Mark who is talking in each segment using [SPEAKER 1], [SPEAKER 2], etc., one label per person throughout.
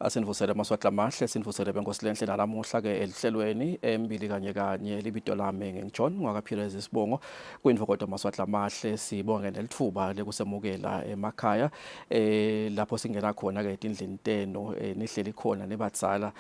[SPEAKER 1] Asinivusele amaswahla amahle sinivusele benkosilenhle nalamuhla ke elihlelweni Embili kanye libito lami ngiJohn ngwakaphileza isibongo kuyinvokodo amaswahla amahle sibonge nelithuba lekusemukela emakhaya lapho singena khona ke endlini teno nihleli khona nebadzala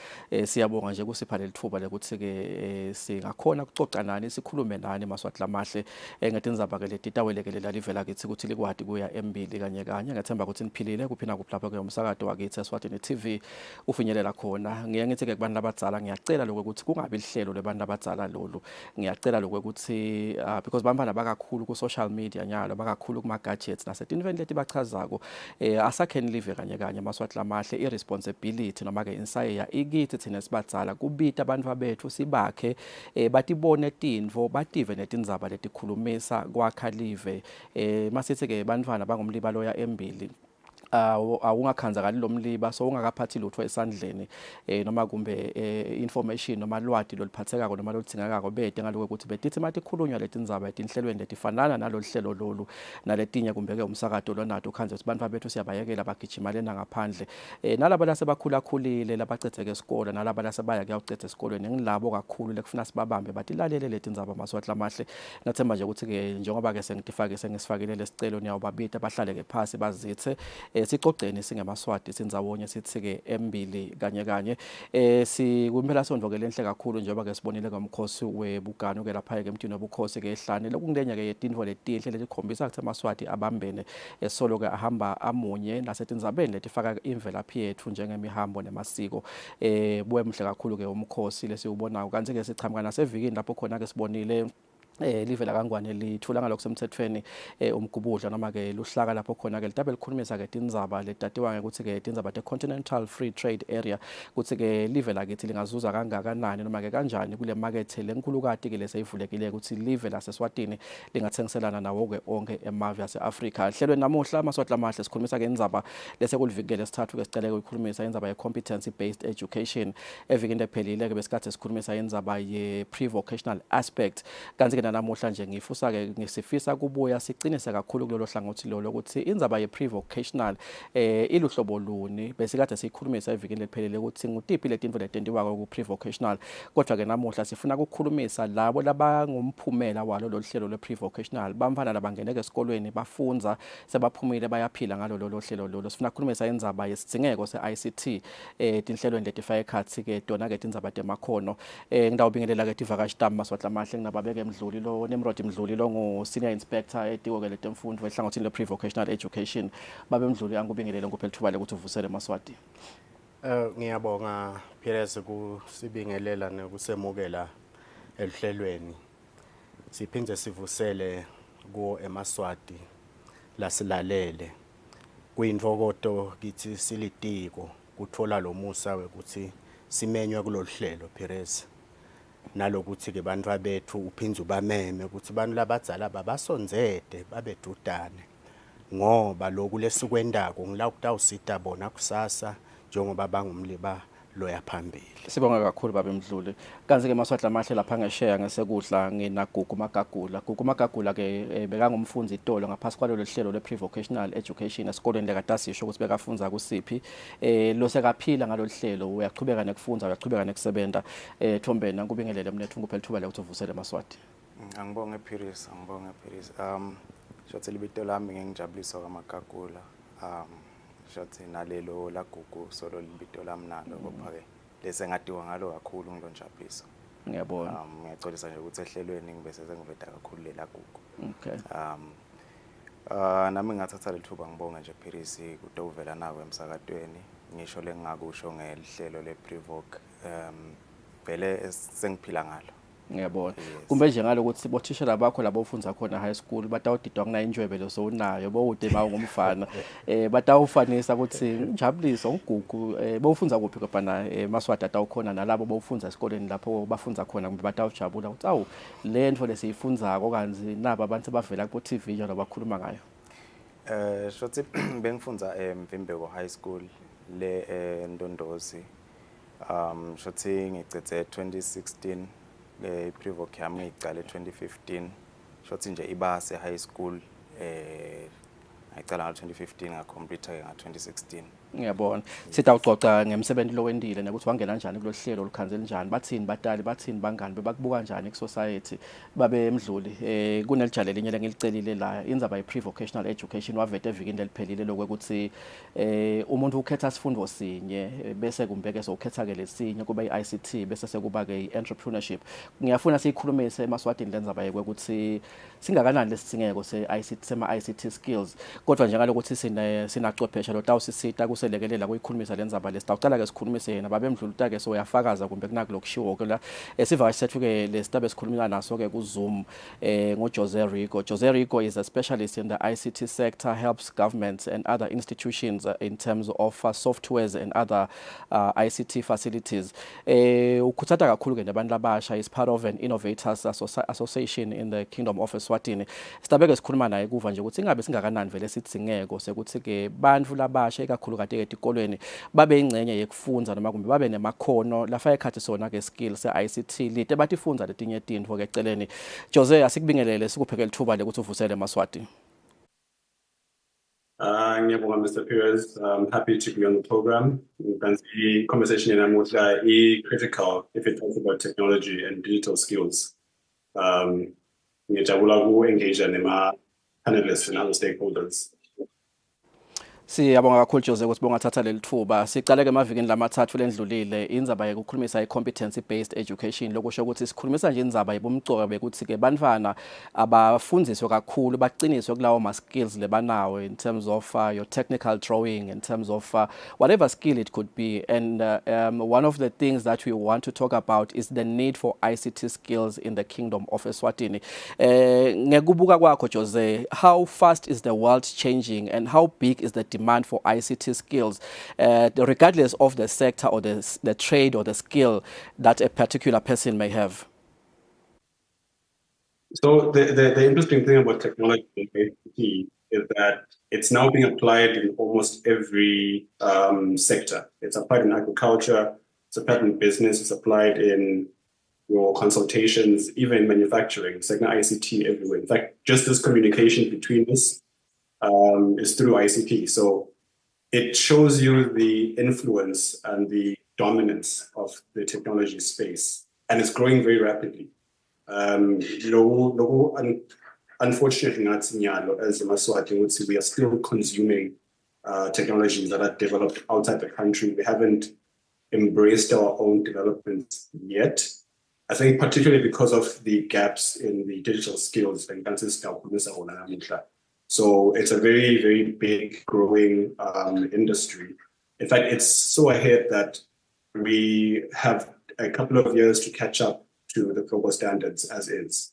[SPEAKER 1] siyabonga nje kusipha lelithuba lekuthi ke singakhona ukucoca nani sikhulume nani amaswahla amahle ngetindzaba ke letitawelekelela livela kithi ukuthi likwadi kuya Embili kanye ngathemba ukuthi niphilile kuphina kuphlapha ke umsakazo wakithi Eswatini TV ufinyelela khona ngiye ngithi ke kubantu abadzala ngiyacela lokho ukuthi kungabi lihlelo lebantu abadzala lolu ngiyacela lokho ukuthi because bantwana bakakhulu ku social media nyalo bakakhulu kuma gadgets nasetinvent leti bachazako asakheni live kanye amaswahla amahle irresponsibility noma ke insaya ikithi thina sibadzala kubita abantu abethu sibakhe batibone tintfo bative netindzaba letikhulumisa kwakha live masithi ke bantwana bangumlibalo ya Embili awungakhanzakali lo mliba so ungakaphathi lutho esandleni noma kumbe information noma lwati loliphathekako noma loluthingakako bede ngaloko ukuthi betithi mathi khulunywa letindzaba etinhlelweni letifanana nalolu hlelo lolu naletinye kumbe ke umsakazo lonato ukhanze ukuthi bantu bethu siyabayekela bagijima lena ngaphandle nalabo lasebakhula khulile labacetheke isikole nalabo lasebaya kuyawucetha esikolweni ngilabo kakhulu lekufuna sibabambe batilalele letindzaba amaswahla amahle nathemba nje ukuthi ke njengoba ke sengisifakile lesicelo niyawubabita bahlale ke phasi bazithe sicocene singemaswati sindzawonye sithi ke Embili kanye sikumpela sondvokele enhle kakhulu njengoba ke sibonile ngomkhosi webugano ke lapha ke emntwini wobukhosi ke ehlane lokungilenya ke yetintfo letinhle letikhombisa ukuthi amaswati abambene solo ke ahamba amunye nasetindzabeni letifaka imvelaphi yethu njengemihambo nemasiko buemhle kakhulu ke umkhosi lesiubona kanti ke sichamuka nasevikini lapho khona ke sibonile livela kangwane lithula ngalokusemthethweni umgubudla noma ke luhlaka lapho khona ke litabe likhulumisa ke tindzaba letatiwa ukuthi ke tindzaba te Continental Free Trade Area ukuthi ke livela kithi lingazuza kangakanani noma ke kanjani kule market lenkulukati ke leseyivulekile ukuthi live la seSwatini lingathengiselana nawo ke onke emave yaseAfrika hlelwe namuhla amaswahla amahle sikhulumisa ke indzaba lesekulivikele sithathu ke sicela ukukhulumisa indzaba ye Competency-based education evikini lephelile ke besikhathi sikhulumisa indzaba ye pre-vocational aspect kanti namuhla nje ngifusa ke ngisifisa kubuya sicinise kakhulu kulelo hlangothi lo ukuthi indzaba ye pre-vocational iluhlobo luni bese kade sikhulumisa evikini lephelele ukuthi ngutiphi letinto letentiwa ku pre-vocational kodwa ke namuhla sifuna ukukhulumisa labo labangumphumela walo lo hlelo le pre-vocational bamfana labangeneke esikolweni bafunza sebaphumile bayaphila ngalo lo hlelo lo sifuna ukukhulumisa indzaba yesidzingeko se-ICT tinhlelweni letifaka ekhathi ke tona ke tindzaba temakhono ngidawubingelela ke tivakashi tami maswahla amahle nginababeke emdluli lo Nimrod Mdluli lo ngo senior inspector etiko ke letemfundo ehlangothini le pre-vocational education babe Mdluli angubingelele ngophela thuba ukuthi uvusele maswati
[SPEAKER 2] ngiyabonga Pires kusibingelela nokusemukela elihlelweni siphinde sivusele ku emaswati lasilalele kuyinvokodo kithi silitiko kuthola lo musa ukuthi simenywe kulolu hlelo Pires nalokuthi ke bantu abethu uphinze ubameme ukuthi abantu labadzala babasonzede babedudane ngoba lokhu lesukwendako ngila ukutawusita bona kusasa njengoba bangumliba loya phambili
[SPEAKER 1] sibonga kakhulu babe Mdluli kanzi ke maswahla amahle lapha ngeshare ngesekudla nginagugu magagula ke bekangumfundzi itolo ngaphasi kwalelo hlelo le pre-vocational education esikoleni lekatasisho ukuthi bekafunza kusiphi lo sekaphila ngalolu hlelo uyachubeka nekufundza uyachubeka nekusebenta Thombeni angubingelele mnethu nguphela thuba la ukuthi uvusele maswati
[SPEAKER 3] angibonge Pires shothi libito lami ngingijabulisa kwamagagula shothi nalelo lagugu solo libito lami nalo kodwa ke lese ngadiwa ngalo kakhulu ngilonjabuliso
[SPEAKER 1] ngiyabona
[SPEAKER 3] ngiyaxolisa nje ukuthi ehlelweni ngibese sengiveda kakhulu lela gugu
[SPEAKER 1] okay
[SPEAKER 3] nami ngathatha lethuba ngibonga nje Pires kutowuvela nawe emsakatweni ngisho lengingakusho ngelihlelo le pre-voc vele sengiphila ngalo
[SPEAKER 1] ngiyabona kumbe nje ngalokuthi bothishela bakho labo ufundza khona high school batawudidwa kuna injwebelo so unayo bowude mawungumfana batawufanisa ukuthi njabulisa ugugu bowufundza kuphi kodwa na maswati atawukhona nalabo bowufundza esikoleni lapho bafunza khona kumbe batawujabula ukuthi awu lento lesiyifundzako kanzi naba abantu bavela ku TV njalo bakhuluma ngayo
[SPEAKER 3] shothi bengifundza Mvimbeko high school le Ndondozi shothi ngicethe 2016 pre-voc yami ngicale 2015 shothi nje ibase high school ngicala ngo 2015 ngacomplete nga 2016
[SPEAKER 1] Ngiyabona. Sitawucoca ngemsebenzi lo wendile nokuthi wangena kanjani kulolu hlelo olukhanze njani. Bathini batali, bathini bangani, bebakubuka kanjani ku-society, babe emdluli. Kunelijale elinye lengilicelile la, indzaba ye-pre-vocational education wavete evikini leliphelile lokuthi umuntu ukhetha isifundo sinye bese kumbe-ke sowukhetha-ke lesinye kuba i-ICT bese sekuba-ke i-entrepreneurship. Ngiyafuna siyikhulumise eMaswatini le ndzaba yokuthi singakanani lesidingeko sema-ICT skills, kodwa njengalokuthi sinacwephesha lotawusisita kuselekelela kuyikhulumisa le ndzaba le. Sitawucala-ke sikhulumise yena babemdluluta-ke so uyafakaza kumbe kunako lokushiwo-ke la. Isivakashi sethu-ke lesitabe sikhulumela naso-ke kuZoom ngoJose Rico. Jose Rico is a specialist in the ICT sector, helps governments and other institutions in terms of softwares and other ICT facilities. Ukhuthata kakhulu-ke nabantu labasha, is part of an innovators association in the Kingdom of Eswatini. Sitabeke sikhuluma naye kuva nje ukuthi ingabe singakanani vele sidingeko sekuthi-ke bantu labasha ikakhulu kade etikolweni babe ingcenye yekufundza noma kumbe babe nemakhono lafaka ekhathi sona-ke skills se-ICT lite batifundza letinye tintfo-ke eceleni. Jose, asikubingelele sikupheke lithuba lekuthi uvusele Maswati.
[SPEAKER 4] Ngiyabonga Mr. Perez. I'm happy to be on the program. The conversation namuhla critical if it talks about technology and digital skills. Ngiyajabula ku-engage nema-panelists and other stakeholders.
[SPEAKER 1] Siyabonga kakhulu Jose ukuthi bongathatha leli thuba. Siqale ke emavikini lamathathu lendlulile indzaba yokukhulumisa i-competency-based education, lokusho ukuthi sikhulumisa nje indzaba yobumcoka bekuthi-ke bantfwana abafundziswe kakhulu baqiniswe kulawo ma-skills lebanawo in terms of your technical drawing, in terms of whatever skill it could be. And one of the things that we want to talk about is the need for ICT skills in the Kingdom of Eswatini. Ngekubuka kwakho Jose, how fast is the world changing and how big is the demand for ICT skills, regardless of the sector or the trade or the skill that a particular person may have?
[SPEAKER 4] So the interesting thing about technology in ICT is that it's now being applied in almost every sector. It's applied in agriculture, it's applied in business, it's applied in your consultations, even in manufacturing. It's like an ICT everywhere. In fact, just this communication between us is through ICT. So it shows you the influence and the dominance of the technology space, and it's growing very rapidly. Unfortunately, as Maswati, we are still consuming technologies that are developed outside the country. We haven't embraced our own developments yet. I think particularly because of the gaps in the digital skills and so it's a very, very big growing industry. In fact, it's so ahead that we have a couple of years to catch up to the global standards as is.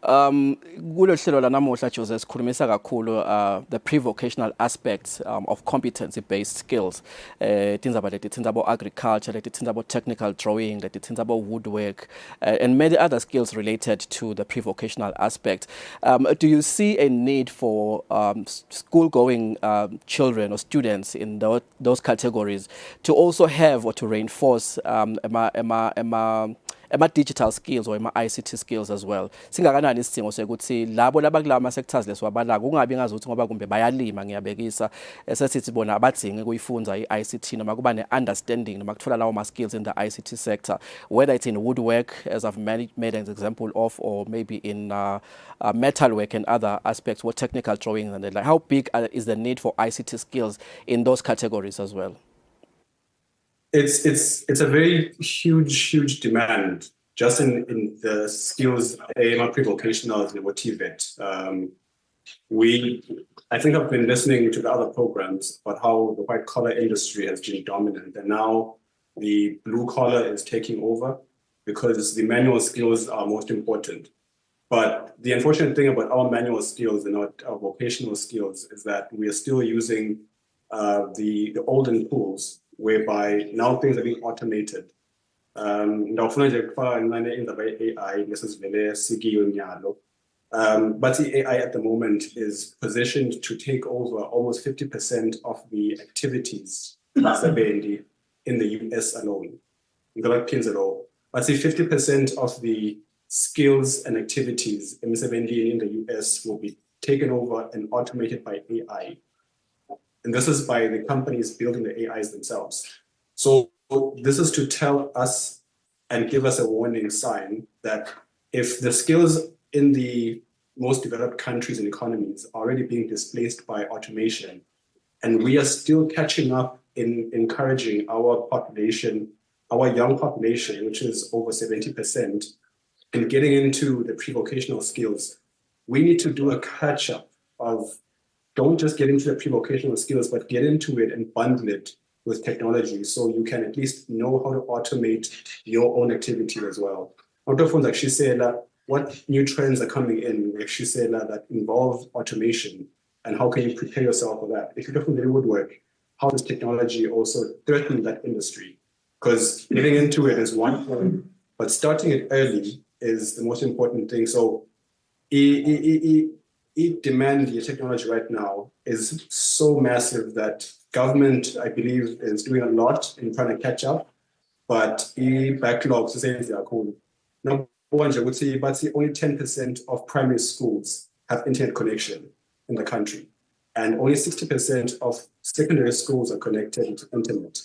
[SPEAKER 1] Kulolu hlelo lanamuhla Jose sikhulumisa kakhulu the pre-vocational aspects of competency-based skills. Tindzaba leti tindza about agriculture, leti tindza about technical drawing, leti tindza about woodwork, and many other skills related to the pre-vocational aspect. Do you see a need for school-going children or students in those categories to also have or to reinforce digital skills or ICT skills as well? Singakanani isidingo sekuthi labo labakula ama sectors leswabalaka kungabi ngazuthi ngoba kumbe bayalima ngiyabekisa sesithi bona abadingi kuyifunza i-ICT noma kuba ne-understanding noma kuthola lawo ma-skills in the ICT sector, whether it's in woodwork as I've made an example of, or maybe in metalwork and other aspects, what technical drawing and the like. How big is the need for ICT skills in those categories as well?
[SPEAKER 4] It's a very huge demand just in the skills pre-vocational and what TVET. I think I've been listening to the other programs about how the white collar industry has been dominant, and now the blue collar is taking over because the manual skills are most important. But the unfortunate thing about our manual skills and not our vocational skills is that we are still using the olden tools, whereby now things are being automated. But the AI at the moment is positioned to take over almost 50% of the activities in the US alone. But see, 50% of the skills and activities in the US will be taken over and automated by AI. And this is by the companies building the AIs themselves. So this is to tell us and give us a warning sign that if the skills in the most developed countries and economies are already being displaced by automation, and we are still catching up in encouraging our population, our young population, which is over 70%, in getting into the pre-vocational skills, we need to do a catch-up of don't just get into the pre-vocational skills, but get into it and bundle it with technology so you can at least know how to automate your own activity as well. Out of like she said, what new trends are coming in, like she said, that involve automation, and how can you prepare yourself for that? If you definitely woodwork, how does technology also threaten that industry? Because getting into it is one thing, but starting it early is the most important thing. So demand the technology right now is so massive that government, I believe, is doing a lot in trying to catch up, but backlogs are cool. Number one, I would say, but only 10% of primary schools have internet connection in the country, and only 60% of secondary schools are connected to internet.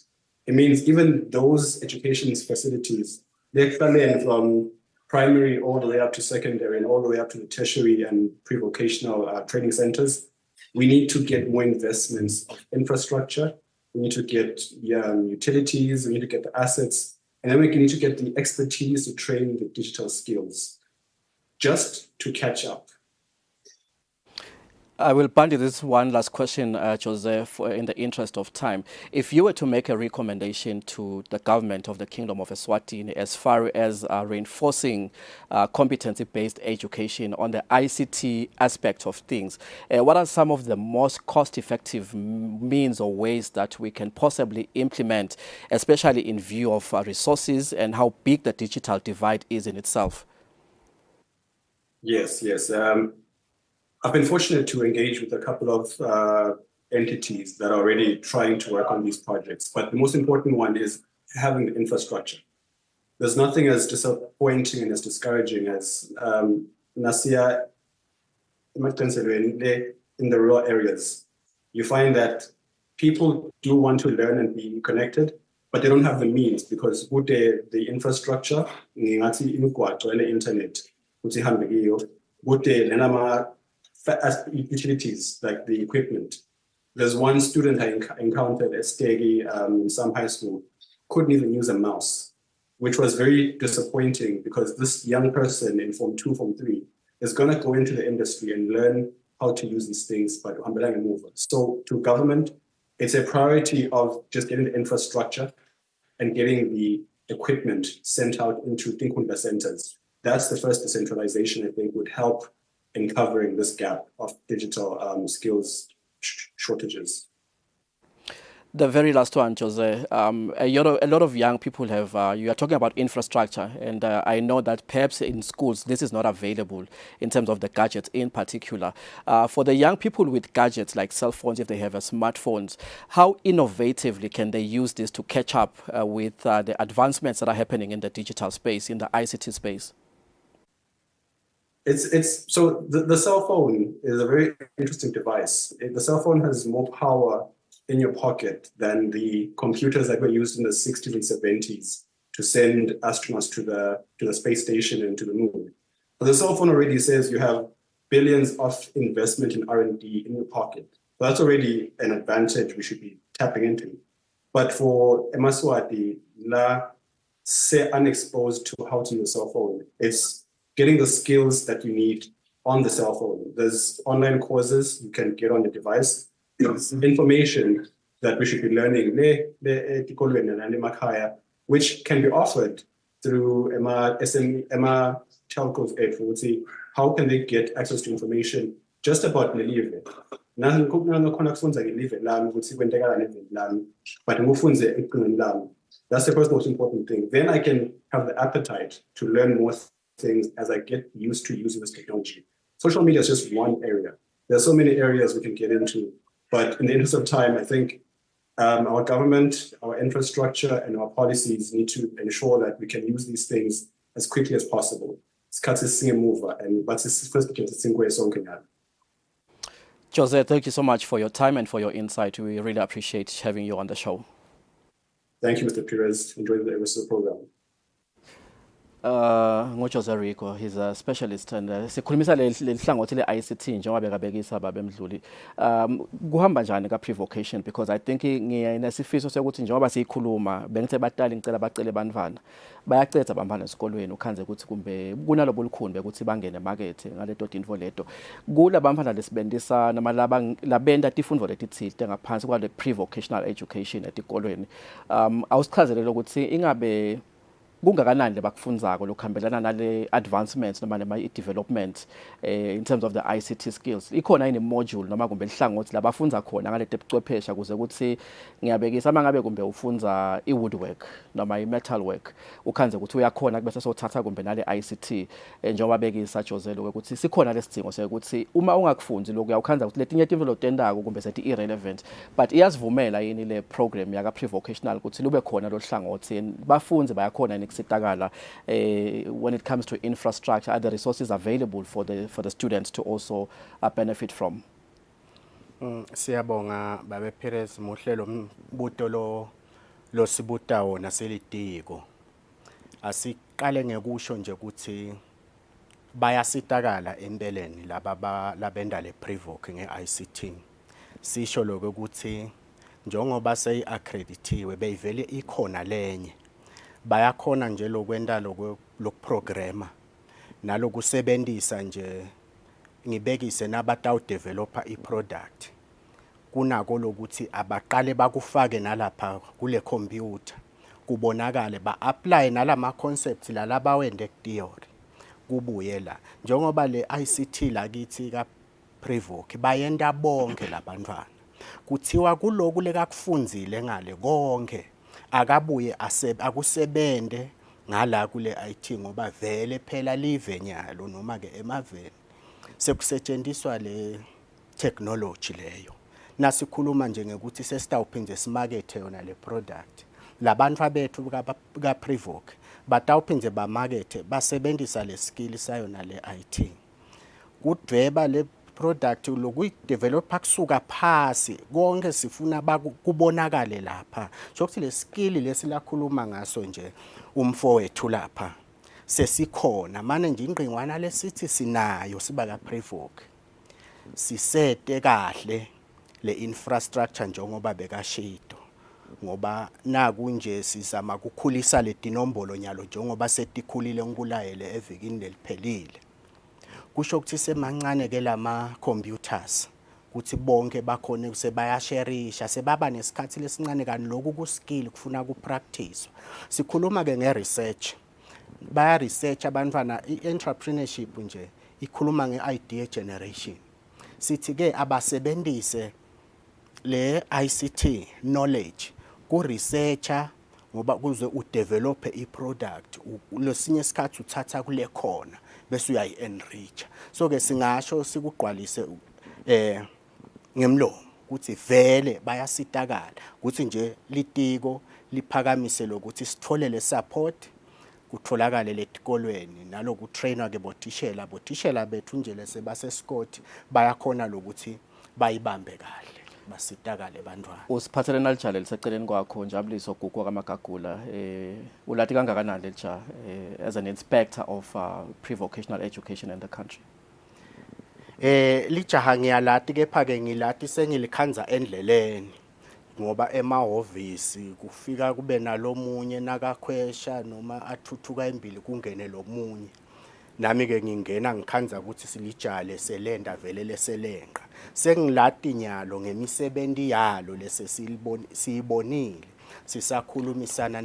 [SPEAKER 4] It means even those education facilities, they're from primary all the way up to secondary and all the way up to the tertiary and pre-vocational training centers. We need to get more investments of infrastructure. We need to get utilities, we need to get the assets, and then we need to get the expertise to train the digital skills just to catch up.
[SPEAKER 1] I will bundle this one last question, Joseph, in the interest of time. If you were to make a recommendation to the government of the Kingdom of Eswatini as far as reinforcing competency-based education on the ICT aspect of things, what are some of the most cost-effective means or ways that we can possibly implement, especially in view of resources and how big the digital divide is in itself?
[SPEAKER 4] Yes. I've been fortunate to engage with a couple of entities that are already trying to work on these projects. But the most important one is having the infrastructure. There's nothing as disappointing and as discouraging as Nasia in the rural areas. You find that people do want to learn and be connected, but they don't have the means because the infrastructure, internet, as utilities like the equipment. There's one student I encountered at Stegi in some high school, couldn't even use a mouse, which was very disappointing because this young person in Form 2, Form 3 is going to go into the industry and learn how to use these things by Hambelang move. So to government, it's a priority of just getting the infrastructure and getting the equipment sent out into Tinkunda centers. That's the first decentralization I think would help in covering this gap of digital skills shortages.
[SPEAKER 1] The very last one, Jose. A lot of young people have, you are talking about infrastructure, and I know that perhaps in schools this is not available in terms of the gadgets in particular. For the young people with gadgets like cell phones, if they have smartphones, how innovatively can they use this to catch up with the advancements that are happening in the digital space, in the ICT space?
[SPEAKER 4] So the cell phone is a very interesting device. The cell phone has more power in your pocket than the computers that were used in the 60s and 70s to send astronauts to the space station and to the moon. But the cell phone already says you have billions of investment in R&D in your pocket. So that's already an advantage we should be tapping into. But for Eswatini, say unexposed to how to use a cell phone, it's getting the skills that you need on the cell phone. There's online courses you can get on the device. There's information that we should be learning, which can be offered through Emma telcos. How can they get access to information just about the living? That's the first most important thing. Then I can have the appetite to learn more things as I get used to using this technology. Social media is just one area. There are so many areas we can get into, but in the interest of time, I think our government, our infrastructure, and our policies need to ensure that we can use these things as quickly as possible.
[SPEAKER 1] Jose, thank you so much for your time and for your insight. We really appreciate having you on the show.
[SPEAKER 4] Thank you, Mr. Perez. Enjoy the rest of the program.
[SPEAKER 1] Jose Rico, he's a specialist and sikhulumisa lehlangothi le-ICT njengoba bekabekisa babemdluli. Kuhamba njani ka pre-vocation because I think nginesifiso sokuthi njengoba siyikhuluma bengithe batali ngicela bacele bantwana bayacetha abantwana esikolweni ukhanze ukuthi kumbe kunalobo lukhuni ukuthi bangene emakethe ngaleto info leto kulabantwana lesibendisa noma labenda tifundvo letitsite ngaphansi kwale pre-vocational education etikolweni. Awusichazelele ukuthi ingabe kungakanani lebakufundzako lokuhambelana nale advancements noma nema development in terms of the ICT skills. Ikhona yini module noma kumbe lihlangothi labafundza khona ngalete buchwephesha kuze ukuthi ngiyabekisa mangabe kumbe ufundza i-woodwork noma i-metal work ukhanze ukuthi uyakhona bese sothatha kumbe nale ICT njengoba bekisa Jose ukuthi sikhona lesidingo sekuthi uma ungakufundzi lokho uyakhanza ukuthi letinye izinto lotendako kumbe sethi irrelevant but iyasivumela yini le program yaka pre-vocational ukuthi lube khona lo hlangothi bafundzi bayakhona sitakala when it comes to infrastructure, are the resources available for the students to also benefit from?
[SPEAKER 2] Siyabonga babe Perez muhlelo mbuto lo sibuta wona selitiko. Asiqale ngekusho nje ukuthi bayasitakala empeleni laba labenda le pre-voc ngeICT. Sisho lokho ukuthi njengoba seyi-accreditiwe beyivele ikhona lenye bayakhona nje lokwenda lokuprograma nalokusebenzisa nje ngibekise nabatawu developer iproduct kunako lokuthi abaqale bakufake nalapha kule computer kubonakale ba-apply nalama concepts lalaba wende theory kubuye la njengoba le ICT lakithi ka pre-voc bayenda bonke labantwana kuthiwa kuloku lekakufundzile ngale konke akabuye akusebende ngala kule IT ngoba vele phela live nyalo noma ke emaveni sekusetshenziswa le technology leyo nasikhuluma nje ngekuthi sesitawuphinde simakethe yona le product labantu abethu ka pre-voc batawuphinde bamakethe basebenzisa le skill sayona le IT kudweba le product lokuyidevelopa kusuka phasi konke sifuna kubonakale lapha sokuthi le skill lesilakhuluma ngaso nje umfowethu lapha sesikhona manje nje ingqingwana lesithi sinayo siba ka pre-voc sisete kahle le infrastructure njengoba bekashido ngoba naku nje sizama kukhulisa le dinombolo nyalo njengoba setikhulile ngikulayele evikini leliphelile kusho ukuthi semancane ke lama computers kuthi bonke bakhona sebayasharisha sebaba nesikhathi lesincane kani lokhu ku skill kufuna ku practice sikhuluma ke nge research baya research abantwana i-entrepreneurship nje ikhuluma nge-idea generation sithi ke abasebenzise le ICT knowledge ku researcher ngoba kuze udevelop i-product lesinye isikhathi uthatha kule khona bese uyayi-enrich so ke singasho sikugqwalise ngemlomo ukuthi vele bayasitakala ukuthi nje litiko liphakamise lokuthi sithole le support kutholakale letikolweni naloku trainwa ke bothishela bethu nje lese base Scott bayakhona lokuthi bayibambe kahle basitakale bantwana
[SPEAKER 1] usiphathele nalijale liseceleni kwakho Njabuliso Gugu kaMagagula ulathi kangakanani lelija as an inspector of pre-vocational education in the country
[SPEAKER 2] lijaha ngiyalati kepha ke ngilati sengilikhanza endleleni ngoba emahhovisi kufika kube nalomunye nakakhwesha noma athuthuka Embili kungene lomunye nami ke ngingena ngikhanza ukuthi silijale selenda vele leselenqa sengilati nyalo ngemisebenzi yalo lese siyibonile sisakhulumisana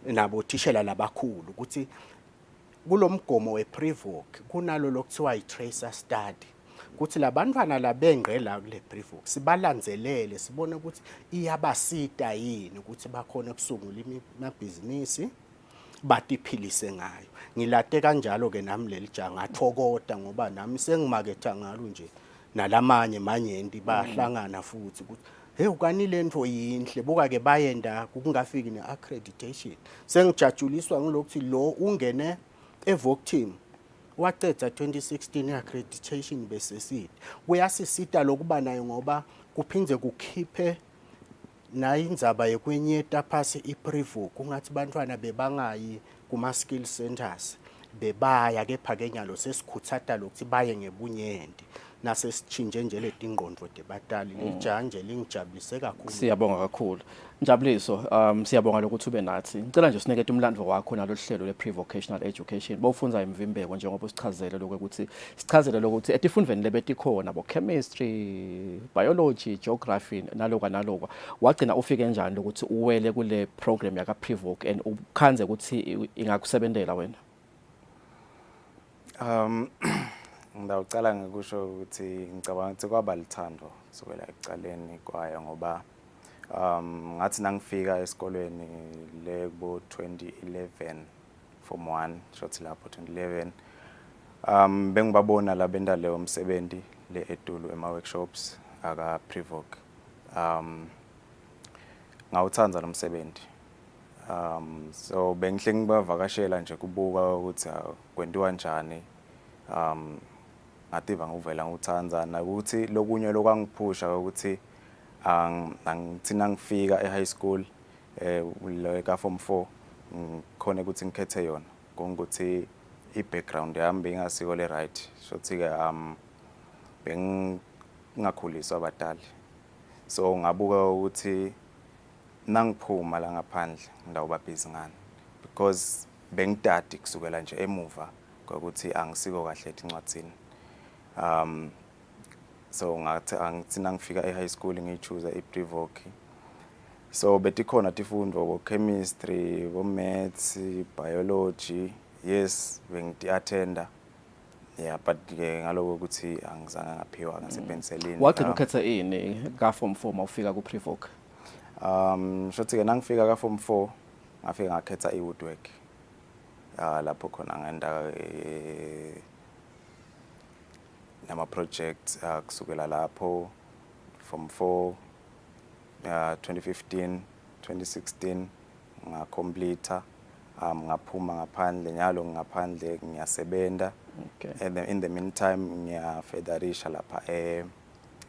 [SPEAKER 2] nabothishela labakhulu ukuthi kulomgomo we pre-voc kunalo lokuthiwa i-tracer study kuthi labantwana labengqela kule pre-voc sibalanzelele sibone ukuthi iyabasita yini ukuthi bakhona kusungula amabhizinisi batiphilise ngayo ngilate kanjalo ke nami lelijanga ngathokoda ngoba nami sengimaketha ngalo nje nalamanye manyenti bahlangana futhi ukuthi hey ukanile into yinhle buka ke bayenda kungafiki ne-accreditation sengijajuliswa ngilokuthi lo ungene evoc team waqeda 2016 accreditation beseside. Kuyasisita lokuba nayo ngoba kuphindze kukhiphe nayo indzaba yekwenyeta phasi i-pre-voc kungathi bantwana bebangayi kuma-skill centers bebaya kepha ke nyalo sesikhuthata lokuthi baye ngebunyenti nasesitshintshe nje letingqondo debatali lijaha nje lingijabulise kakhulu.
[SPEAKER 1] Siyabonga kakhulu Njabuliso, siyabonga lokuthi ube nathi. Ngicela nje sinikete umlandvo wakho nalo hlelo le-pre-vocational education. Bowufunza imvimbeko njengoba usichazele lokuthi etifundweni lebetikhona chemistry, biology, geography naloka wagcina ufike njani lokuthi uwele kule program yaka pre-voc and ukhanze ukuthi ingakusebentela wena?
[SPEAKER 3] Ngidawucala ngikusho ukuthi ngicabanga ukuthi kwaba lithando kusukela ekucaleni kwayo ngoba ngathi nangifika esikolweni lebo 2011 form 1 shothi lapho 2011 bengibabona la benda leyo umsebenzi le etulu ema workshops aka pre-voc ngawuthanza lo msebenzi so bengihle ngibavakashela nje kubuka ukuthi kwentiwa njani ngativa nguvela nguthanza nakuthi lokunye lokwangiphusha ukuthi angithina ngifika e-high school le ka form 4 ngikhona ukuthi ngikhethe yona ngokuthi i-background yami bengasiko le right shothi ke bengakhuliswa abadali so ngabuka ukuthi nangiphuma la ngaphandle ngidawuba busy ngani because bengidadi kusukela nje emuva ukuthi angisiko kahle encwadzini so ngathi angithina ngifika e-high school ngiyichoose i-pre-voc so betikhona tifundvo bo chemistry bo maths biology yes bengi-attenda yeah but ke ngaloko ukuthi angizange ngaphiwa ngasepenselini.
[SPEAKER 1] Wagcina ukhetha ini ka form 4 mawufika ku pre-voc?
[SPEAKER 3] Shothi ke nangifika ka form 4 ngafika ngakhetha i-woodwork lapho khona ngenda nama projects kusukela lapho from 4 2015 2016 ngacomplete ngaphuma ngaphandle nyalo ngaphandle ngiyasebenta. And in the meantime ngiyafederisha lapha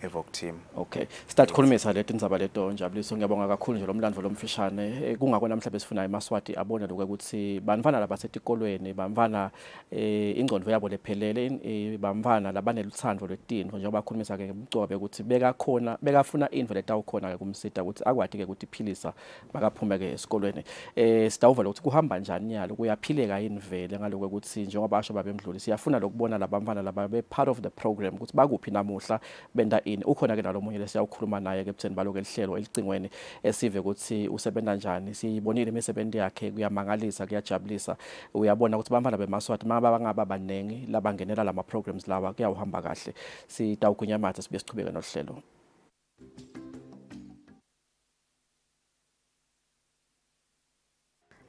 [SPEAKER 3] evoc team.
[SPEAKER 1] Okay, start khulumisa leti indzaba leto Njabuliso, ngiyabonga kakhulu nje lomlandvo lomfishane kungakona namhlanje sifuna eMaswati abone lokho ukuthi bantfwana labasetikolweni bantfwana ingqondo yabo lephelele bantfwana labaneluthando lwetintfo njengoba bakhulumisa ke ngomcobe ukuthi bekafuna intfo letawukhona ke kumsita ukuthi akwati ke ukuthi iphilisa bakaphume ke esikolweni. Sitawuva ukuthi kuhamba njani nyalo kuyaphileka yini vele ngaloko ukuthi njengoba basho babemdluli siyafuna lokubona labantfwana laba be part of the program ukuthi bakuphi namuhla benda ukhona ke nalomunye lesiyawukhuluma naye ke butheni baloku elihlelo elicingweni esive ukuthi usebenza njani. Siyibonile imisebenzi yakhe kuyamangalisa kuyajabulisa uyabona ukuthi bamfana beMaswati bangaba banengi labangenela lama programs lawa kuyawuhamba kahle. Sitawugunyamatha sibe sichubeke nohlelo.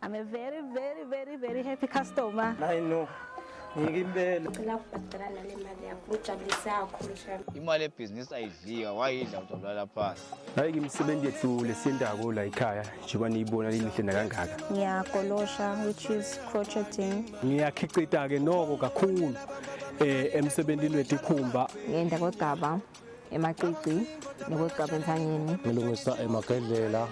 [SPEAKER 5] I'm a very happy customer.
[SPEAKER 6] I know. Ngikimbele.
[SPEAKER 7] Ngicela ukubhadalana le mali yakho ujabulisa kakhulu shami.
[SPEAKER 8] Imali yebhizinisi ayidliwa wayidla ujabulala phansi.
[SPEAKER 6] Hayi ngimsebenzi yethu lesendako la ekhaya njengoba niyibona limihle nakangaka.
[SPEAKER 5] Ngiyagolosha which is crocheting.
[SPEAKER 6] Ngiyakhicita ke noko kakhulu emsebenzini wetikhumba.
[SPEAKER 5] Ngenda kodaba emacici nokugaba entsanyeni.
[SPEAKER 6] Ngilungisa emagedlela.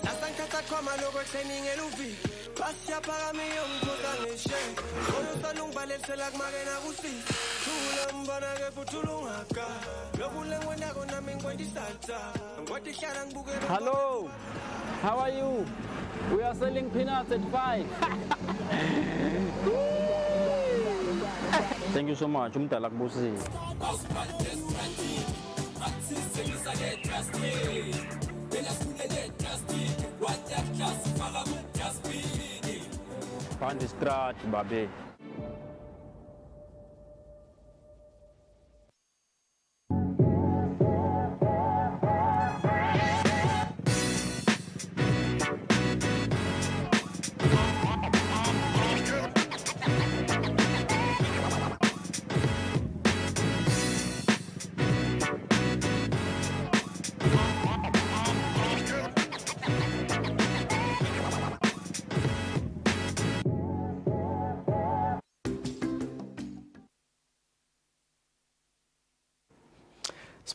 [SPEAKER 9] Nasankatha khoma lokwetraining eluvi Basya phakamiyo ngiphosa ngishe Olosana ungibalethela kumakena kusisi Thula mbona ke futhi ulungaka Lokule ngwendako nami ngikwendisatha Ngwadi hlala ngibuke
[SPEAKER 10] Hello, how are you? We are selling peanuts at 5. Thank you so much. Umdala kubusile. Find the scratch, baby.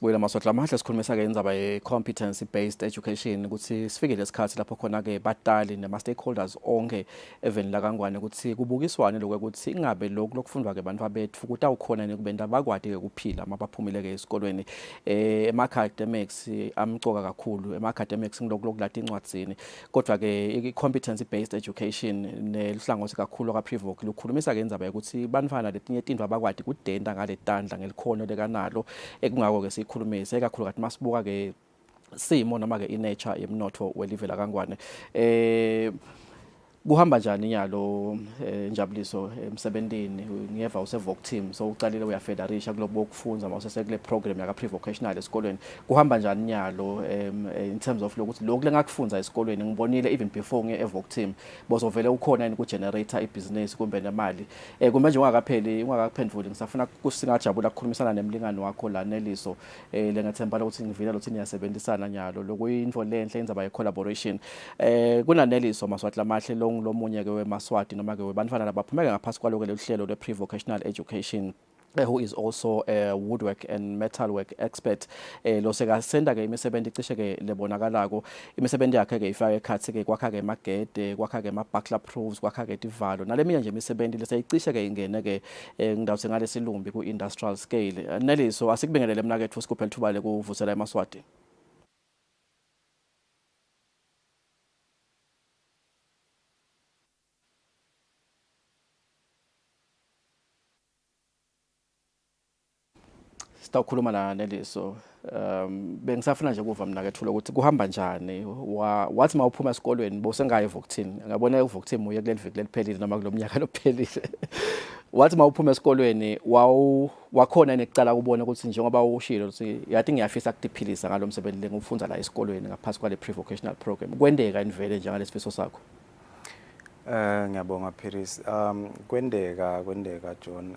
[SPEAKER 1] Sibuyela maswahla mahle sikhulumisa ke indzaba ye competency-based education ukuthi sifike lesikhathi lapho khona ke batali nema stakeholders onke eveni la kaNgwane ukuthi kubukiswane lokho ukuthi ingabe lokufundwa ke abantu bethu ukuthi awukhona nekubenda bakwadi ke kuphila mabaphumile ke esikolweni ema academics amcoka kakhulu ema academics ngilokulata incwadzini kodwa ke i competency-based education nelihlangothi kakhulu ka Privoc lukhulumisa ke indzaba ukuthi banifana letinye tindlu abakwadi kudenda ngale tandla ngelikhono lekanalo ekungako ke sikhulumise kakhulu kathi masibuka ke simo noma ke inature yemnotho welive la kaNgwane kuhamba njani nyalo Njabuliso emsebentini ngiyeva useVoc team so ucalile uyafederisha kulobo kufunza mawusese kule program yaka pre-vocational esikolweni kuhamba njani nyalo in terms of lokuthi lokho lengakufunza esikolweni ngibonile even before ngeVoc team bozovele ukhona yini ku generator ibusiness kumbe nemali kumbe nje ungakaphenduli ngisafuna kusingajabula ukukhulumisana nemlingani wakho la Neliso lengathemba ukuthi ngivila lokuthi niyasebenzisana nyalo lokuyinfo lenhle indzaba ye collaboration kuna Neliso maswahla mahle lomunye ke weMaswati noma ke webanifana labaphumeka ngaphasi kwaloko lehlelo le pre-vocational education who is also a woodwork and metalwork expert lo sekasenda ke imisebenzi icishe ke lebonakalako imisebenzi yakhe ke ifaka ekhathi ke kwakha ke amagede kwakha ke ama buckler proofs kwakha ke ivalo naleminye nje imisebenzi leseyicishe ke ingene ke ngidawuse ngalesilumbi ku industrial scale Neliso asikubingelele mina kethu sikuphela thuba le kuvusela eMaswati. Sitawukhuluma la Neliso bengisafuna nje kuva mina kethula ukuthi kuhamba njani wathi mawuphuma esikolweni bosengayi eVoktini ngabona eVoktini uye kuleli viki leliphelile noma kulomnyaka lophelile wathi mawuphuma esikolweni wakhona nekucala kubona ukuthi njengoba ushilo ukuthi yathi ngiyafisa ukudiphilisa ngalomsebenzi lengifunza la esikolweni ngaphasi kwale pre-vocational program kwendeka invele njengalesifiso sakho.
[SPEAKER 3] Ngiyabonga Paris. Kwendeka John.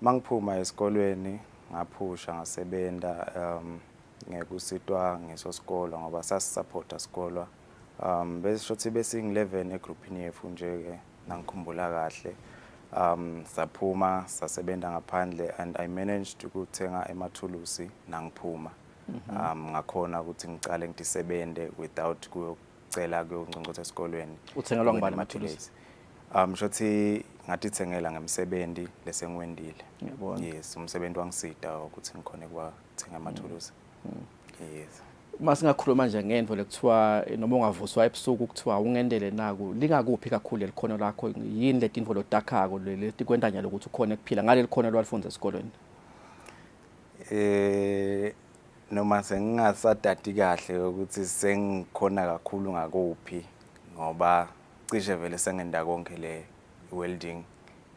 [SPEAKER 3] Mangiphuma esikolweni ngaphusha ngasebenza ngekusitwa ngesosikolo ngoba sasisupporta isikolo bese shothi besingi11 egroupini yethu nje ke nangikhumbula kahle saphuma sasebenza ngaphandle and I managed ukuthenga emathulusi nangiphuma ngakhona ukuthi ngicale ngisebenze without kucela kuyongcongcotha esikolweni.
[SPEAKER 1] Uthengelwa ngibani amathulusi?
[SPEAKER 3] Shothi ngatithengela ngemsebenzi lese ngiwendile.
[SPEAKER 1] Ngiyabona.
[SPEAKER 3] Yes, umsebenzi wangisida ukuthi ngikhone kwathenga amathulusi. Yes.
[SPEAKER 1] Masingakhuluma nje ngendvo lekuthiwa noma ungavuswa ebusuku kuthiwa ungendele naku lingakuphi kakhulu lelikhono lakho yini letinfo lodakhako letikwenta nyalo ukuthi ukhone kuphila ngale likhono lwalifunza esikolweni?
[SPEAKER 3] Noma sengingasadati kahle ukuthi sengikhona kakhulu ngakuphi ngoba cishe vele sengenda konke le welding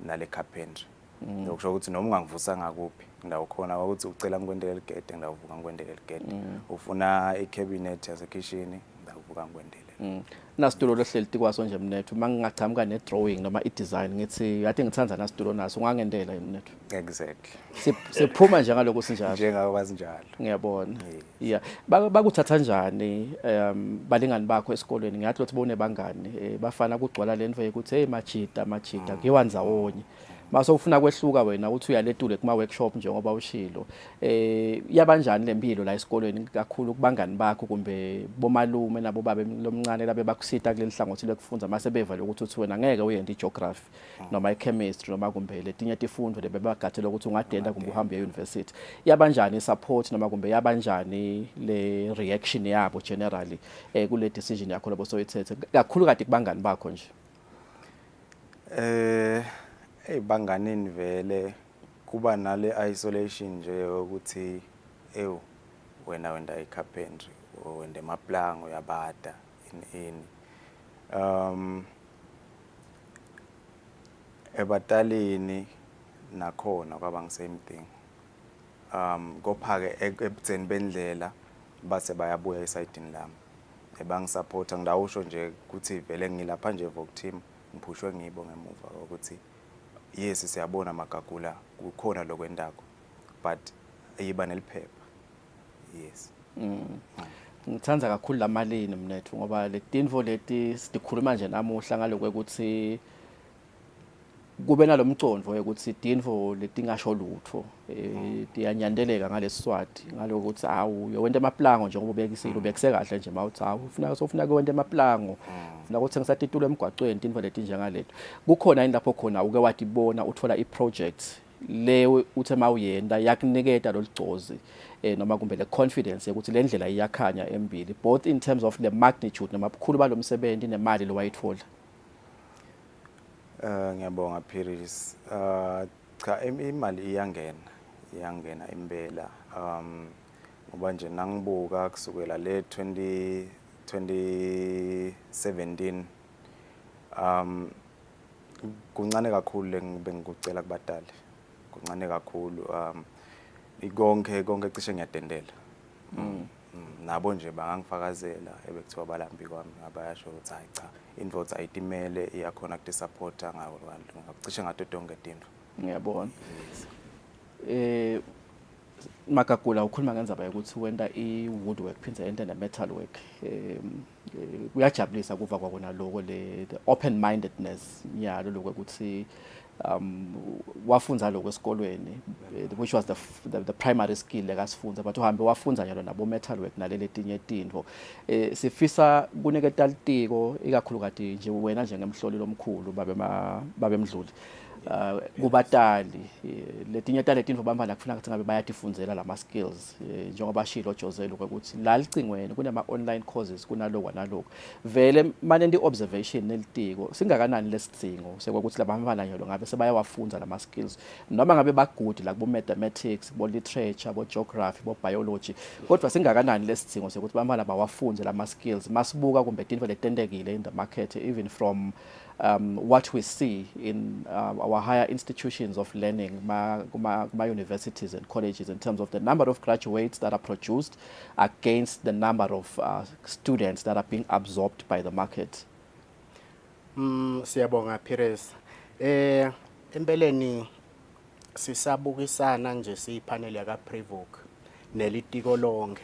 [SPEAKER 3] nale carpentry. Ngokusho ukuthi noma ungangivusa ngakuphi ndawukhona ukuthi ucela ngikwendele ligede ndawuvuka ngikwendele ligede ufuna icabinet yase kitchen ndawuvuka ngikwendele.
[SPEAKER 1] Nasitulo lohleli tikwaso nje mnethu mangingachamuka ne drawing noma i design ngithi yathi ngithanza nasitulo naso ungangendela mnethu.
[SPEAKER 3] Exactly.
[SPEAKER 1] Siphuma nje ngaloko sinjalo.
[SPEAKER 3] Njengabazi njalo.
[SPEAKER 1] Ngiyabona. Yeah. Bakuthatha njani balingani bakho esikolweni ngathi lothi bone bangani bafana kugcwala lento ukuthi hey majida kuyiwanza wonye. Mase ufuna kwehluka wena uthi uyaletule kuma workshop njengoba ushilo yabanjani lempilo la esikolweni kakhulu kubangani bakho kumbe bomalume nabo babe lomncane labe bakusita kuleli hlangothi lekufunza mase beva lokuthi uthi wena ngeke uyende igeography noma ichemistry noma kumbe letinye tifundo lebebagathela ukuthi ungadenda kumbe uhambe euniversity yabanjani support noma kumbe yabanjani le reaction yabo generally kule decision yakho labo soyithethe kakhulu kade kubangani bakho nje?
[SPEAKER 3] Banganini vele kuba nale isolation nje ukuthi wena wenda icarpentry wenda emaplango uyabada in ebatalini nakhona kwaba ngisame thing kopha ke ebutheni bendlela base bayabuya esayidini lami ebangisupporta ngidawusho nje ukuthi vele ngilapha nje Voc team ngiphushwe ngibo ngemuva ukuthi yes siyabona magagula kukhona lokwendako but ayiba neliphepha. Yes.
[SPEAKER 1] Ngithanda kakhulu lamalini mnethu ngoba letinfo leti sikhuluma nje namuhla ngaloko ukuthi kube nalomcondvo ukuthi tintfo letingasho lutho tiyanyandeleka ngalesiswati ngalokuthi awu uyowenta amaplango njengoba ubekisile ubekise kahle nje mawuthi awu ufuna kwenta amaplango ufuna ukuthi ngisatitule emgwaqweni tintfo letinjengaleto kukhona yini lapho khona uke watibona uthola iproject le uthe mawuyenda yakuniketa loligcozi noma kumbe le confidence ukuthi le ndlela iyakhanya Embili both in terms of the magnitude namabukhulu balomsebenzi nemali lo wayithola?
[SPEAKER 3] Ngiyabonga Phiris. Cha imali iyangena impela. Ngoba nje nangibuka kusukela le 2017 kuncane kakhulu lengikucela kubatali. Kuncane kakhulu konke cishe ngiyadendela. Nabo nje bangangifakazela ebekuthiwa balambi kwami abayasho ukuthi hayi cha invoice ayitimele iyakhona ukuthi supporta ngawo ngacishe ngato tonke into.
[SPEAKER 1] Ngiyabona. Makagula ukhuluma ngenzaba ukuthi wenda i-woodwork phindze ente ne-metal work. Kuyajabulisa kuva kwakona lokho the open mindedness yalo lokho ukuthi wafunza lokho esikolweni which was the primary skill lekasifunza but uhambe wafunza njalo nabo metal work nalele tinye tintfo. Sifisa kuniketa litiko ikakhulukati nje wena njengemhloli lomkhulu babe Mdluli kubatali letinye talentintfo bambala kufuna ukuthi ngabe bayatifundzela lama skills njengoba shilo Josel ukuthi la licingweni kunama online courses kunaloko naloko vele manje observation nelitiko singakanani lesidingo sekwakuthi labambala njalo ngabe sebayawafunza lama skills noma ngabe bagudi la kubo mathematics bo literature bo geography bo biology kodwa singakanani lesidingo sekuthi bambala bawafunze lama skills masibuka kumbe tintfo letendekile in the market even from what we see in our higher institutions of learning, my universities and colleges, in terms of the number of graduates that are produced against the number of students that are being absorbed by the market.
[SPEAKER 2] Siyabonga Pires. Empeleni sisabukisana nje siyipanel yaka Privok nelitiko lonke.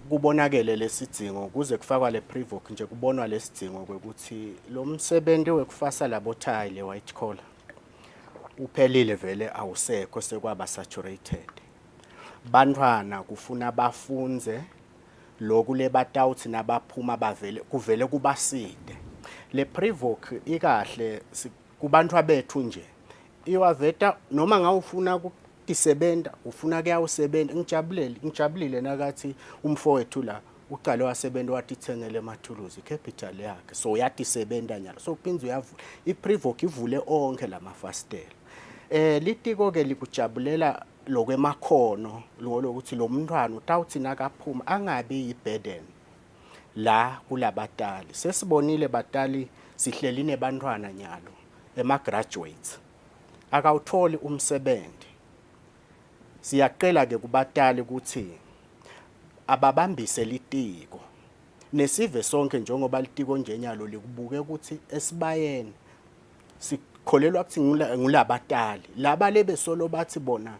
[SPEAKER 2] Kubonakele lesidingo kuze kufakwa le Privok nje kubonwa lesidingo ukuthi lo msebenzi wekufasa labo tile white collar uphelile vele awusekho sekwaba saturated. Bantwana kufuna bafunze lokhu lebatawuthi nabaphuma bavele kuvele kubaside. Le Privok ikahle kubantu abethu nje iwaveta noma ngawufuna tisebenta ufuna kuyawusebenta ngijabulile nakathi umfowethu la uqale wasebenta watithengele emathuluzi capital yakhe so yatisebenta nyalo so uphinze uyavula iPrivok ivule onke lamafastela litiko ke likujabulela lokwemakhono lokuthi lo mntwana utawuthi nakaphuma angabi yiburden la kulabatali sesibonile batali sihleli nebantwana nyalo ema-graduates akawutholi umsebenzi. Siyaqela ke kubatali ukuthi ababambise litiko nesive sonke njengoba litiko njenyalo likubuke ukuthi esibayeni sikholelwa ukuthi ngulabatali laba lebesolo bathi bona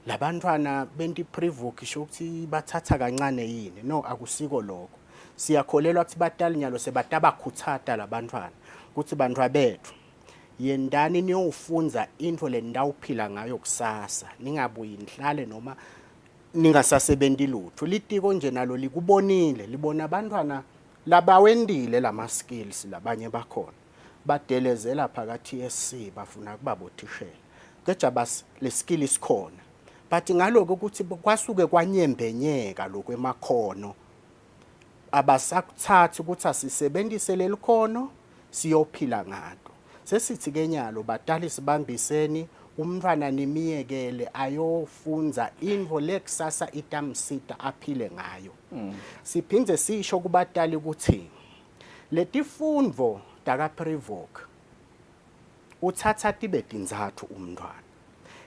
[SPEAKER 2] labantwana benti Privok isho ukuthi bathatha kancane yini no akusiko lokho siyakholelwa ukuthi batali nyalo sebatabakhuthata labantwana ukuthi bantwa bethu yendani niyofunza into le ndawuphila ngayo kusasa ningabuyi nihlale noma ningasasebenzi lutho litiko nje nalo likubonile libona abantwana labawendile lama skills labanye bakhona badelezela phakathi ESC bafuna kuba bothishela kejabas le skill isikhona but ngaloko ukuthi kwasuke kwanyembenyeka lokwemakhono abasakuthatha ukuthi asisebenzise lelikhono siyophila ngato sesithi ke nyalo batali sibambiseni umntwana nimiyekele ayofunza info lekusasa itamsita aphile ngayo siphindze sisho kubatali ukuthi letifundvo taka Privok uthatha tibe tinzathu umntwana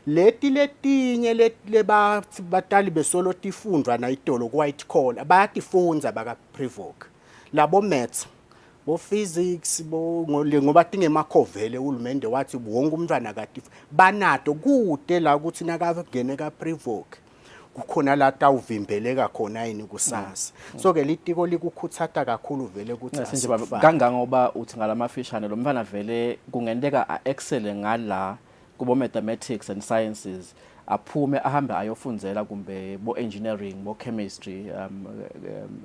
[SPEAKER 2] letinye lebatali besolo tifundwa na itolo ku white collar bayatifunza baka Privok labo maths bo physics ngoba tingemakhovele uhulumende wathi wonke umntwana kati banato kude la ukuthi nakavugene ka Privok kukhona la tawuvimbeleka khona yini kusasa. So ke litiko likukhuthata kakhulu vele ukuthi
[SPEAKER 1] Nje kangangoba uthi ngalamafishane lo mfana vele kungenteka a-excel ngala kubo mathematics and sciences aphume ahambe ayofundzela kumbe bo engineering bo chemistry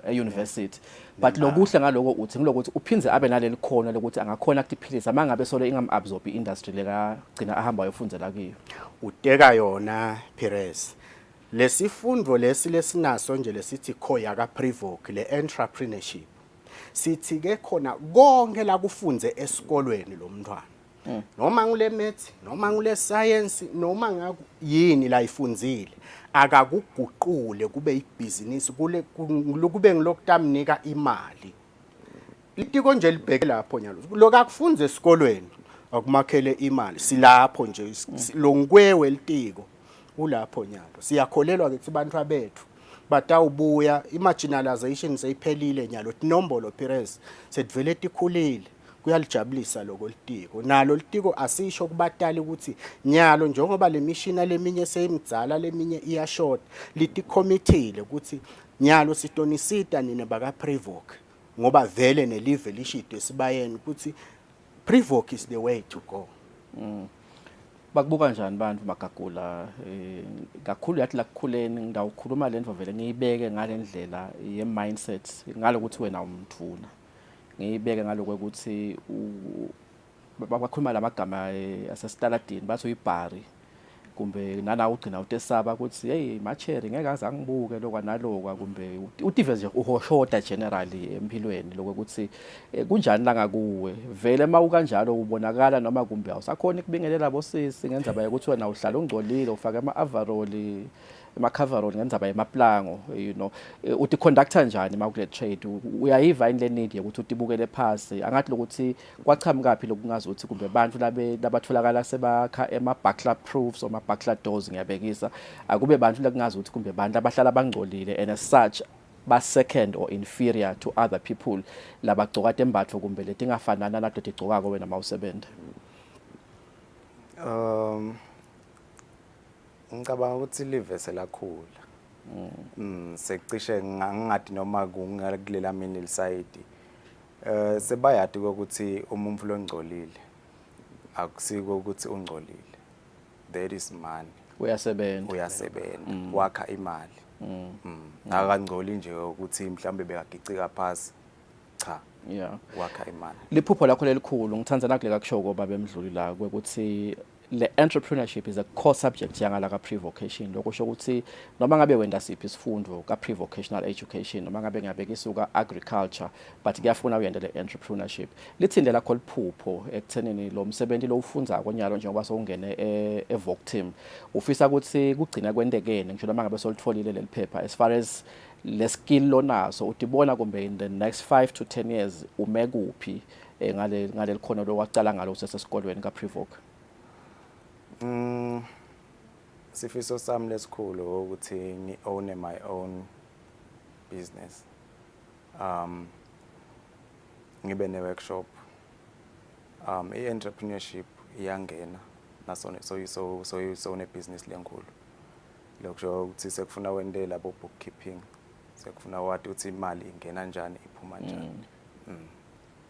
[SPEAKER 1] e-university but lokuhle ngaloko uthi ngilokuthi uphinze abe naleli khono lokuthi angakhona ukuphilisa mangabe solo ingam-absorb i-industry lekagcina ahamba ayofundzela kiyo.
[SPEAKER 2] Uteka yona Perez. Lesifundo lesinaso nje lesithi khoya ka Privoke le entrepreneurship. Sithi ke khona konke la kufunze esikolweni lo mntwana. Noma ngule math, noma ngule science, noma ngaku yini la ifundzile akakuguqule kube ibhizinisi kube ngilokutamnika imali. Litiko nje libheke lapho nyalo. Lokakufunza esikolweni akumakhele imali. Silapho nje lo ngikwewe litiko. Ulapho nyalo siyakholelwa ukuthi abantu abethu batawubuya imarginalization seyiphelile nyalo tinombolo Perez sedivele tikhulile kuyalijabulisa lokho litiko nalo litiko asisho kubatali ukuthi nyalo njengoba le mishina leminye seyimdzala leminye iyashort liticommittee ukuthi nyalo sitonisita nine baka Privoke ngoba vele nelive lishide sibayeni ukuthi Privoke is the way to go.
[SPEAKER 1] Bakubuka njani bantu Magagula kakhulu yathi la kukhuleni ngidawukhuluma lento vele ngiyibeke ngalendlela ye mindset ngalokuthi wena umthuna ngiyibeke ngalokuthi bakhuluma lamagama asestaladini bathi uyibhari kumbe nana ugcina utesaba ukuthi hey macheri ngeke aze angibuke lokwa nalokwa kumbe utive nje uhoshoda generally empilweni lokuthi kunjani la ngakuwe vele mawukanjalo ubonakala noma kumbe awusakhona ukubingelela bosisi ngenza baye ukuthi wena uhlala ungcolile ufaka ama-overall ama-coverall ngenza baye emaplango you know uthi conductor njani makule trade uyayiva ile need ukuthi utibukele phasi angathi lokuthi kwachamukaphi lokungazi ukuthi kumbe abantu labatholakala sebakha ema-buckler proofs or ama-buckler doors ngiyabekisa akube bantu lakungazi ukuthi kumbe abantu abahlala bangcolile and as such ba second or inferior to other people labagcoka tembatho kumbe letingafanana nato tigcokako wena mawusebenza.
[SPEAKER 3] Ngicabanga ukuthi live selakhula. Secishe ngingathi noma kungakulela mina lisayidi. Sebayadi ukuthi umuntu longcolile akusiko ukuthi ungcolile. There is money. Uyasebenza. Wakha imali. Akangcoli nje ukuthi mhlambe bekagicika phansi. Cha.
[SPEAKER 1] Yeah.
[SPEAKER 3] Wakha imali.
[SPEAKER 1] Liphupho lakho lelikhulu ngithandza nakuleka kushoko baba emdluli la ukuthi le entrepreneurship is a core subject yangala ka pre-vocation lokusho ukuthi noma ngabe wenda siphi isifundo ka pre-vocational education noma ngabe ngiyabekisa uka agriculture but kuyafuna uyende le entrepreneurship lithinde lakho liphupho ekuthenini lo msebenzi lo ufunza konyalo njengoba sowungene evoc team ufisa ukuthi kugcina kwendekene ngisho noma ngabe solitfolile leli phepha as far as le skill lonaso utibona kumbe in the next 5 to 10 years ume kuphi ngale likhono lo wacala ngalo usesesikolweni ka pre-voc.
[SPEAKER 3] Sifiso sami lesikhulu ukuthi ngi-own my own business. Ngibe ne-workshop. I-entrepreneurship iyangena nasona so ne-business lenkulu. Lokusho ukuthi sekufuna wende labo bookkeeping. Sekufuna wathi uthi imali ingena njani iphuma njani.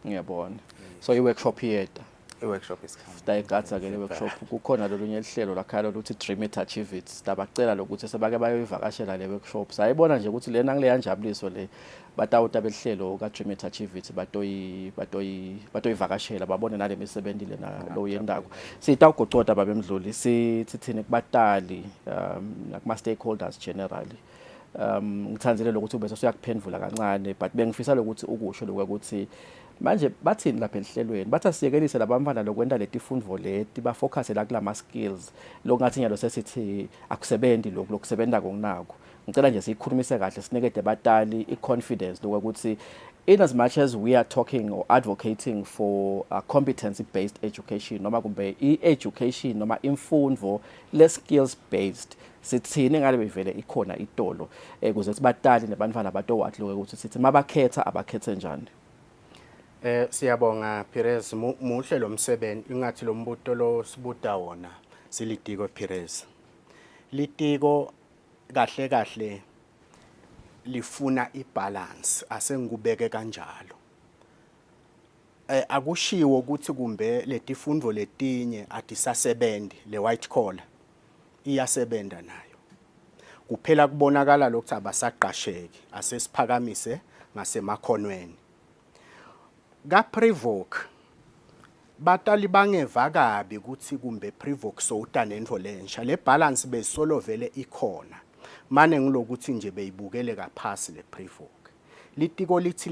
[SPEAKER 1] Ngiyabona. So i-workshop yethu
[SPEAKER 3] i-workshop isikhathi
[SPEAKER 1] stayikatsa ke le workshop kukhona lolunye lihlelo lakhalo luthi dream it achieve it stabacela lokuthi sebake bayoyivakashela le workshop sayibona nje ukuthi lena ngile yanjabuliso le batawuta belihlelo ka dream it achieve it batoyivakashela babone nale misebenzi lena lo yendako sitawugocota babe emdluli sithini kubatali nakuma stakeholders generally ngithandzile lokuthi ube sesiyakuphendvula kancane but bengifisa lokuthi ukusho lokuthi manje bathini lapha elihlelweni bathi asiyekelise labamfana lokwenda letifundvo leti bafocus la kulama skills lokungathi nyalo sesithi akusebenzi lokusebenza konako ngicela nje siyikhulumise kahle sinekede batali i-confidence lokuthi in as much as we are talking or advocating for a competency-based education noma kumbe i-education noma imfundvo le-skills based sithini ngale bevele ikhona itolo ukuze sibatali nebantwana batowathi lokuthi sithi mabakhetha abakhethe njani.
[SPEAKER 2] Siyabonga Perez muhle lo msebenzi ingathi lo mbuto lo sibuta wona silitiko Perez. Litiko kahle kahle lifuna ibalance asengikubeke kanjalo. Akushiwo ukuthi kumbe letifundo letinye atisasebenzi le white collar iyasebenta nayo. Kuphela kubonakala lokuthi abasaqasheki asesiphakamise ngasemakhonweni. Ka-Privoke batali bangeva kabi ukuthi kumbe Privoke sowuta nento lensha le balance besolo vele ikhona. Mane ngilokuthi nje beyibukele kaphasi le Privoke. Litiko lithi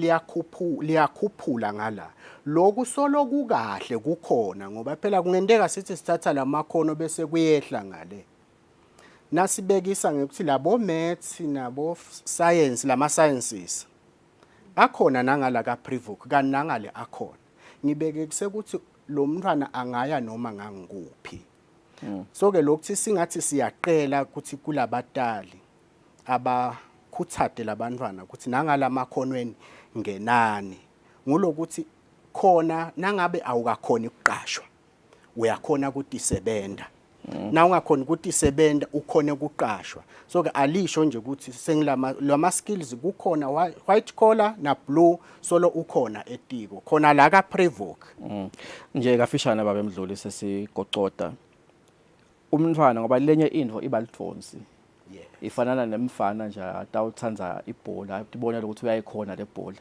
[SPEAKER 2] liyakhuphula ngala. Lokhu solo kukahle kukhona ngoba phela kungenteka sithi sithatha lamakhono bese kuyehla ngale. Nasibekisa ngekuthi labo maths nabo science lama sciences akhona nangala ka Privoke kanti nangale akhona. Ngibeke kusekuthi lo mntwana angaya noma ngangikuphi. So ke lokuthi singathi siyaqela ukuthi kulabatali abakhuthade labantwana ukuthi nangala makhonweni ngenani ngulokuthi khona nangabe awukakhona ukuqashwa uyakhona ukuthi isebenta. Na ungakhona ukuthi isebenta ukhona ukuqashwa. So ke alisho nje ukuthi sengilama skills kukhona white collar na blue solo ukhona etiko khona la ka Privoke.
[SPEAKER 1] Nje kafishana baba Emdluli sesiqoqoda umntwana ngoba lenye into ibalidvonsi. Ifanana nemfana nje atawuthanza ibhola tibona ukuthi uyayikhona le bhola.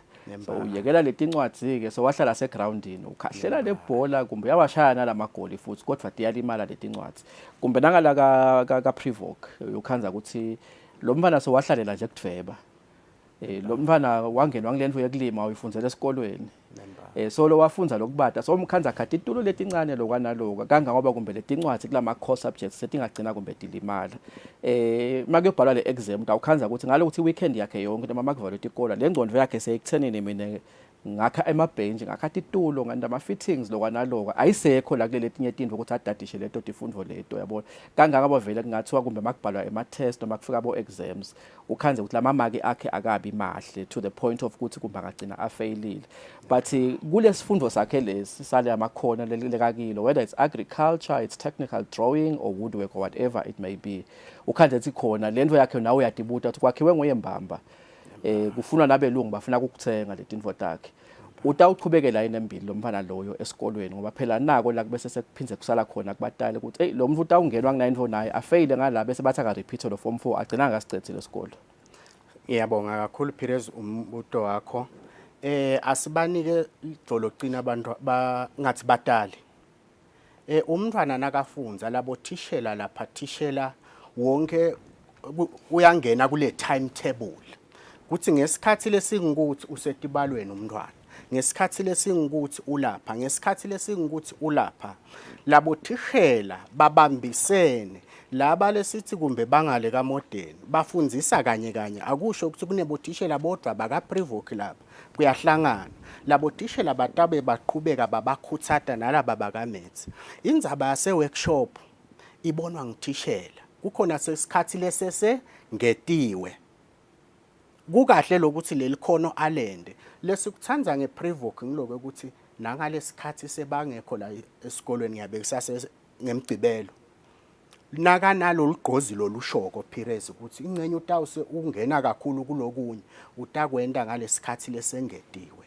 [SPEAKER 1] So uyekela letincwadzi ke so wahlala segroundini ukhahlela le bhola kumbe yawashaya nalamagoli futhi kodwa tiyalimala letincwadzi kumbe nangala ka Privoke ukhanza ukuthi lo mfana so wahlalela nje kudveba lo mfana wangenwa ngilento yekulima uyifundzela esikolweni solo wafunza lokubata so umkhanza khathi itulo letincane lokwanaloka kanga ngoba kumbe letincwadzi kulama core subjects setingagcina kumbe dilimala makuyobhalwa le exam awukhanza ukuthi ngalo ukuthi weekend yakhe yonke noma makuvalwe itikolo le ngcondo yakhe seyikuthenini mina ngakha emabench ngakha itulo nganda ama fittings lokwanaloka ayisekho la kuleli tinye tinto ukuthi adadishe leto tifundo leto yabona kangaka bavele kungathiwa kumbe makubhalwa ema test noma kufika abo exams ukhanze ukuthi lama mark akhe akabi mahle to the point of ukuthi kumbe angagcina afailile but kulesifundo sakhe lesi sale amakhono lelekakilo whether it's agriculture it's technical drawing or woodwork or whatever it may be ukhanze ethi khona lento yakhe nawe uyadibuta ukuthi kwakhiwe ngoyembamba kufuna nabelungu bafuna ukukuthenga letinto takhe utawuqhubekela yini Embili lo mfana loyo esikolweni ngoba phela nako la bese sekuphindze kusala khona kubatali ukuthi lo mfana utawungenwa kunayinto naye afaile ngala bese bathi aka repeat lo form 4 agcina ngasicethile isikole.
[SPEAKER 2] Ngiyabonga kakhulu Pires umbuto wakho. Asibanike idolocina abantu ngathi batali. Umntwana nakafunza labo thishela lapha thishela wonke uyangena kule timetable. Kuthi ngesikhathi lesingikuthi usetibalweni umntwana ngesikhathi lesingikuthi ulapha ngesikhathi lesingikuthi ulapha labo thishela babambisene laba lesithi kumbe bangale ka modern bafundzisa kanye akusho ukuthi kunebothishela bodwa baka Privoke lapha kuyahlangana labo thishela batabe baqhubeka babakhuthata nalaba baka maths indzaba yase workshop ibonwa ngithishela kukhona sesikhathi lesese ngetiwe kukahle lokuthi lelikhono alende lesikuthanda ngePrivoke ngiloke ukuthi nangalesikhathi sebangekho la esikolweni ngiyabekisa ngemgcibelo naka nalo ligqozi lolushoko Pires ukuthi ingcenye utawuse ungena kakhulu kulokunye utakwenda ngalesikhathi lesengediwe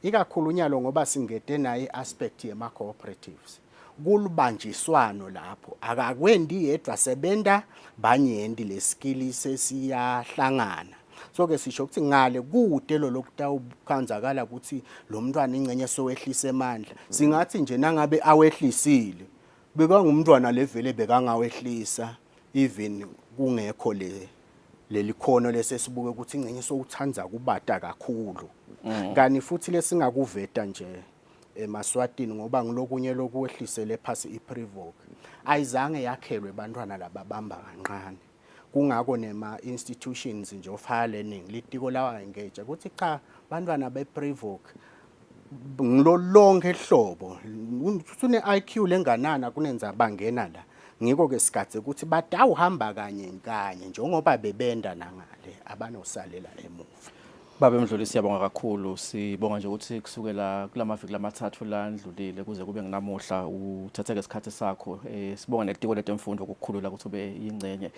[SPEAKER 2] ikakhulu nyalo ngoba singede naye aspect yema cooperatives kulubanjiswano lapho akakwendi yedwa sebenda banyendi leskill sesiyahlangana so ke sisho ukuthi ngale kude lo lokutawukhanzakala ukuthi lo mntwana ingcenye sowehlisa emandla singathi nje nangabe awehlisile beka ngumntwana levele bekangawehlisa even kungekho lelikhono lesesibuke ukuthi ingcenye sowuthanza kubata kakhulu kani futhi lesingakuveta nje eMaswatini ngoba ngilokunye lokuwehlisele phasi iPrivoke ayizange yakhelwe bantwana lababamba kanqane kungako nema institutions nje of higher learning litiko lawa engage ukuthi cha bantwana bePrivoke ngilolonke ehlobo usune IQ lenganana kunenza bangena la ngiko ke sikhathe ukuthi batawuhamba kanye njengoba bebenda nangale abanosalela emuva.
[SPEAKER 1] Babe Mdluli siyabonga kakhulu, sibonga nje ukuthi kusukela kulamaviki lamathathu landlulile kuze kube nginamuhla uthatheke isikhathi sakho. Sibonga netiko letemfundo ukukhulula ukuthi ube yingcenye.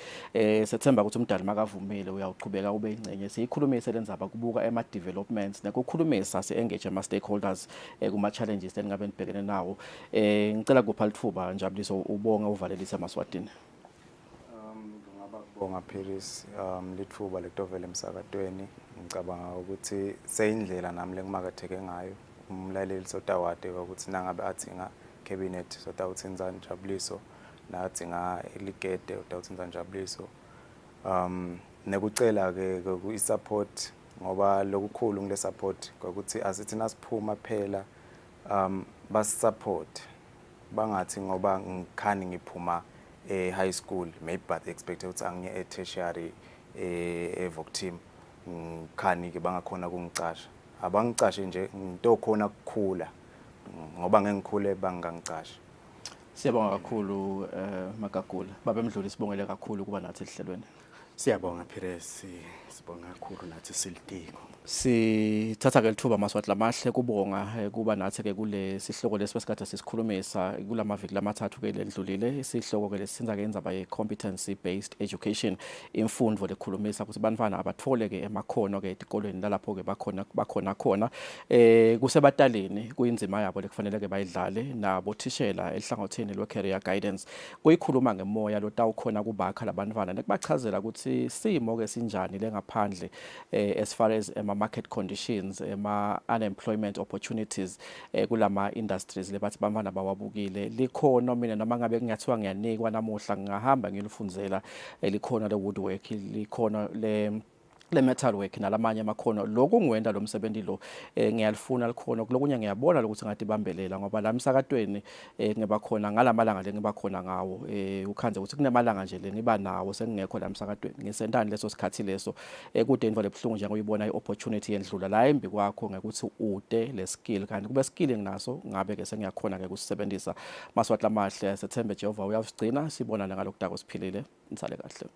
[SPEAKER 1] Sethemba ukuthi umdali makavumile uyawuqhubeka ube yingcenye. Siyikhulumise lenzaba kubuka ema developments nekukhulumisa si-engage ama stakeholders kuma challenges engabe nibhekene nawo. Ngicela kupha lithuba Njabuliso ubonge uvalelise eMaswatini.
[SPEAKER 3] Ngingabonga Paris lithuba lekuvela emsakatweni. Ngicabanga ukuthi seyindlela nami lengimaketheke ngayo umlaleli sotawade ukuthi nangabe athinga cabinet sotawuthinza Njabuliso nathinga eligede utawuthinza Njabuliso nekucela ke i-support ngoba lokukhulu ngile support ukuthi asithi nasiphuma phela basupport bangathi ngoba ngikhani ngiphuma high school maybe but expect ukuthi angiye e-tertiary eVokteam khani ke bangakhona kungicasha abangicashe nje into khona kukhula ngoba ngeke ngikhule bangangicasha.
[SPEAKER 1] Siyabonga kakhulu Magagula. Babe Mdluli sibongele kakhulu kuba nathi ehlelweni.
[SPEAKER 2] Siyabonga Pires, sibonga kakhulu nathi silitiko.
[SPEAKER 1] Sithatha ke lithuba Maswati lamahle kubonga kuba nathi ke kule sihloko lesisikade sisikhulumisa kulamaviki lamathathu ke ledlulile. Isihloko ke lesinza ke indzaba ye competency-based education, imfundo lekhulumisa ukuthi bantwana abathole ke emakhono ke etikolweni lalapho ke bakhona kusebataleni kuyinzima yabo lekufanele ke bayidlale nabothishela ehlangotheni lwe-career guidance kuyikhuluma ngemoya lotawukhona kubakha labantwana nekubachazela ukuthi simo ke sinjani lengaphandle as far as market conditions, unemployment opportunities kulama industries lebathi bamfana bawabukile likhono mina noma ngabe ngingathiwa ngiyanikwa namuhla ngahamba ngilifundzela likhono le woodwork likhono le metal work nalamanye amakhono lokungwenda lo msebenzi lo ngiyalifuna likhono kulokunye ngiyabona ukuthi ngathi bambelela ngoba la emsakatweni ngiba khona ngalamalanga lengiba khona ngawo ukhanze ukuthi kunemalanga nje lengiba nawo sengingekho la emsakatweni ngisentani leso sikhathi leso kude indvo lebhlungu nje ngoyibona iopportunity yendlula la embi kwakho ngekuthi ude le skill kanti kube skill nginaso ngabe ke sengiyakhona ke kusebenzisa Maswati lamahle sethembe Jehova uyasigcina sibona ngalokudako siphilile nisale kahle.